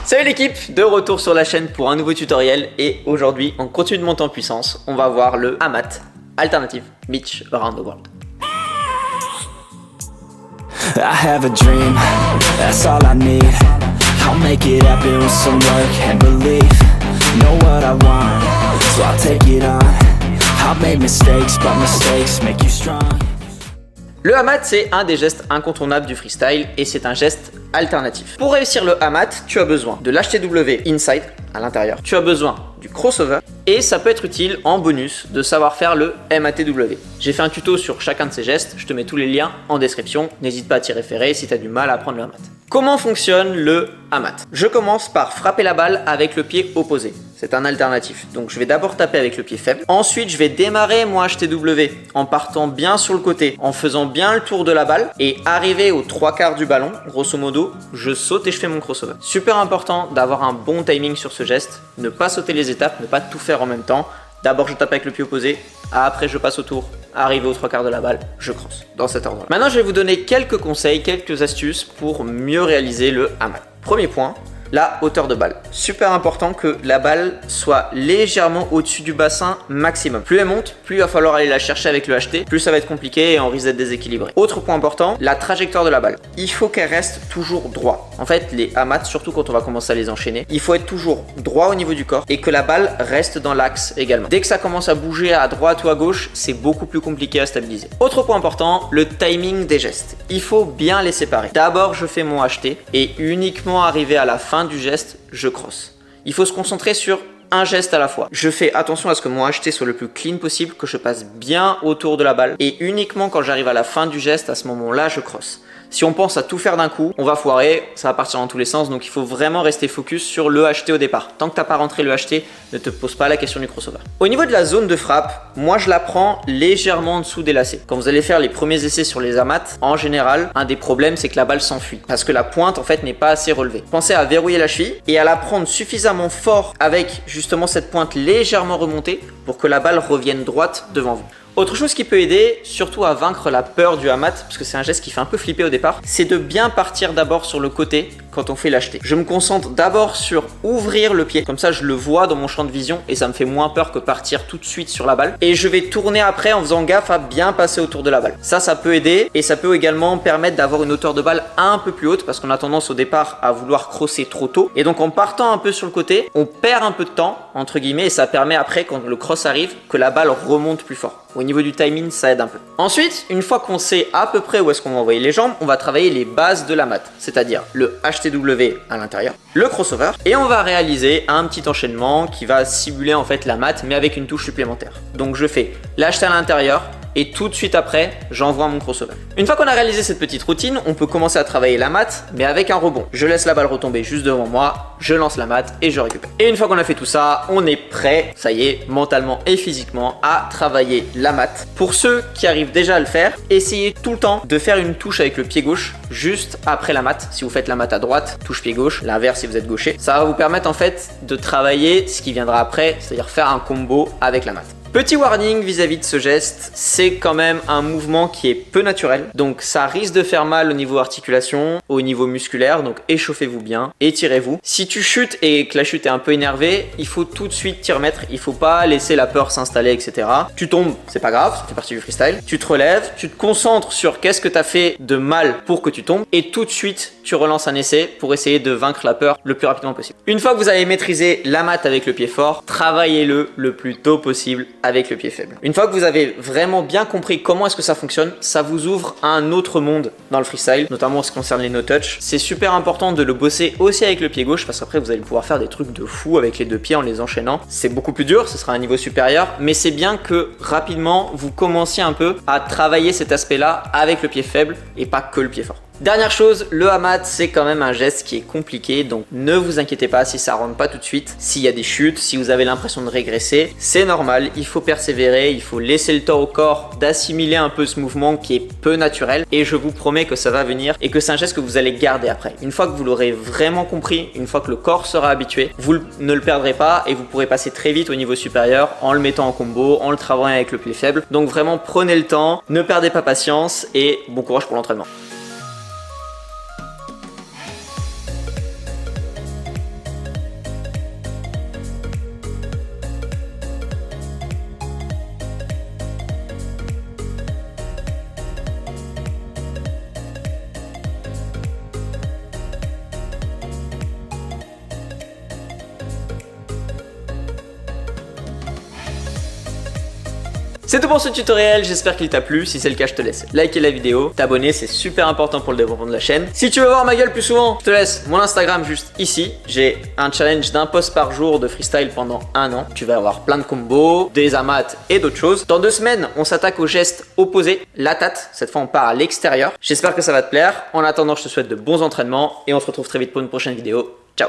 Salut l'équipe, de retour sur la chaîne pour un nouveau tutoriel et aujourd'hui on continue de monter en puissance, on va voir le Hamat Alternative Beach Around the World. I have a dream, that's all I need. I'll make it happen with some work and belief. Know what I want, so I'll take it on. I've made mistakes, but mistakes make you strong. Le Hamat, c'est un des gestes incontournables du freestyle et c'est un geste alternatif. Pour réussir le Hamat, tu as besoin de l'HTW inside à l'intérieur, tu as besoin du crossover et ça peut être utile en bonus de savoir faire le MATW. J'ai fait un tuto sur chacun de ces gestes, je te mets tous les liens en description, n'hésite pas à t'y référer si tu as du mal à apprendre le Hamat. Comment fonctionne le Hamat? Je commence par frapper la balle avec le pied opposé. C'est un alternatif. Donc je vais d'abord taper avec le pied faible. Ensuite, je vais démarrer mon HTW en partant bien sur le côté, en faisant bien le tour de la balle et arriver aux 3/4 du ballon. Grosso modo, je saute et je fais mon crossover. Super important d'avoir un bon timing sur ce geste, ne pas sauter les étapes, ne pas tout faire en même temps. D'abord, je tape avec le pied opposé, après je passe au tour, arrivé aux 3/4 de la balle, je crosse, dans cet ordre-là. Maintenant, je vais vous donner quelques conseils, quelques astuces pour mieux réaliser le Hamat. Premier point, la hauteur de balle. Super important que la balle soit légèrement au-dessus du bassin maximum. Plus elle monte, plus il va falloir aller la chercher avec le HT, plus ça va être compliqué et on risque d'être déséquilibré. Autre point important, la trajectoire de la balle. Il faut qu'elle reste toujours droit. En fait, les Hamats, surtout quand on va commencer à les enchaîner, il faut être toujours droit au niveau du corps et que la balle reste dans l'axe également. Dès que ça commence à bouger à droite ou à gauche, c'est beaucoup plus compliqué à stabiliser. Autre point important, le timing des gestes. Il faut bien les séparer. D'abord, je fais mon HT et uniquement arrivé à la fin du geste, je crosse. Il faut se concentrer sur un geste à la fois. Je fais attention à ce que mon HT soit le plus clean possible, que je passe bien autour de la balle et uniquement quand j'arrive à la fin du geste, à ce moment-là, je crosse. Si on pense à tout faire d'un coup, on va foirer, ça va partir dans tous les sens, donc il faut vraiment rester focus sur le HT au départ. Tant que tu n'as pas rentré le HT, ne te pose pas la question du crossover. Au niveau de la zone de frappe, moi je la prends légèrement en dessous des lacets. Quand vous allez faire les premiers essais sur les Hamats, en général, un des problèmes c'est que la balle s'enfuit, parce que la pointe en fait n'est pas assez relevée. Pensez à verrouiller la cheville et à la prendre suffisamment fort avec justement cette pointe légèrement remontée pour que la balle revienne droite devant vous. Autre chose qui peut aider, surtout à vaincre la peur du Hamat, parce que c'est un geste qui fait un peu flipper au départ, c'est de bien partir d'abord sur le côté quand on fait l'HT. Je me concentre d'abord sur ouvrir le pied, comme ça je le vois dans mon champ de vision et ça me fait moins peur que partir tout de suite sur la balle. Et je vais tourner après en faisant gaffe à bien passer autour de la balle. Ça peut aider et ça peut également permettre d'avoir une hauteur de balle un peu plus haute parce qu'on a tendance au départ à vouloir crosser trop tôt. Et donc en partant un peu sur le côté, on perd un peu de temps, entre guillemets, et ça permet après quand le cross arrive que la balle remonte plus fort. Au niveau du timing, ça aide un peu. Ensuite, une fois qu'on sait à peu près où est-ce qu'on va envoyer les jambes, on va travailler les bases de la mat, c'est-à-dire le HTW à l'intérieur, le crossover, et on va réaliser un petit enchaînement qui va simuler en fait la mat, mais avec une touche supplémentaire. Donc je fais l'HT à l'intérieur, et tout de suite après, j'envoie mon crossover. Une fois qu'on a réalisé cette petite routine, on peut commencer à travailler la mat, mais avec un rebond. Je laisse la balle retomber juste devant moi, je lance la mat et je récupère. Et une fois qu'on a fait tout ça, on est prêt, ça y est, mentalement et physiquement, à travailler la mat. Pour ceux qui arrivent déjà à le faire, essayez tout le temps de faire une touche avec le pied gauche juste après la mat. Si vous faites la mat à droite, touche pied gauche, l'inverse si vous êtes gaucher. Ça va vous permettre en fait de travailler ce qui viendra après, c'est-à-dire faire un combo avec la mat. Petit warning vis-à-vis de ce geste, c'est quand même un mouvement qui est peu naturel, donc ça risque de faire mal au niveau articulation, au niveau musculaire, donc échauffez-vous bien, étirez-vous. Si tu chutes et que la chute est un peu énervée, il faut tout de suite t'y remettre, il faut pas laisser la peur s'installer, etc. Tu tombes, c'est pas grave, ça fait partie du freestyle. Tu te relèves, tu te concentres sur qu'est-ce que tu as fait de mal pour que tu tombes, et tout de suite, tu relances un essai pour essayer de vaincre la peur le plus rapidement possible. Une fois que vous avez maîtrisé la mat avec le pied fort, travaillez-le le plus tôt possible avec le pied faible. Une fois que vous avez vraiment bien compris comment est-ce que ça fonctionne, ça vous ouvre à un autre monde dans le freestyle, notamment en ce qui concerne les no-touch. C'est super important de le bosser aussi avec le pied gauche parce qu'après vous allez pouvoir faire des trucs de fou avec les deux pieds en les enchaînant. C'est beaucoup plus dur, ce sera un niveau supérieur, mais c'est bien que rapidement vous commenciez un peu à travailler cet aspect-là avec le pied faible et pas que le pied fort. Dernière chose, le Hamat c'est quand même un geste qui est compliqué, donc ne vous inquiétez pas si ça rentre pas tout de suite. S'il y a des chutes, si vous avez l'impression de régresser, c'est normal, il faut persévérer, il faut laisser le temps au corps d'assimiler un peu ce mouvement qui est peu naturel et je vous promets que ça va venir et que c'est un geste que vous allez garder après. Une fois que vous l'aurez vraiment compris, une fois que le corps sera habitué, vous ne le perdrez pas et vous pourrez passer très vite au niveau supérieur en le mettant en combo, en le travaillant avec le pied faible. Donc vraiment prenez le temps, ne perdez pas patience et bon courage pour l'entraînement. C'est tout pour ce tutoriel, j'espère qu'il t'a plu. Si c'est le cas, je te laisse liker la vidéo, t'abonner, c'est super important pour le développement de la chaîne. Si tu veux voir ma gueule plus souvent, je te laisse mon Instagram juste ici. J'ai un challenge d'un post par jour de freestyle pendant 1 an. Tu vas avoir plein de combos, des amats et d'autres choses. Dans 2 semaines, on s'attaque au geste opposé, la tate. Cette fois, on part à l'extérieur. J'espère que ça va te plaire. En attendant, je te souhaite de bons entraînements et on se retrouve très vite pour une prochaine vidéo. Ciao!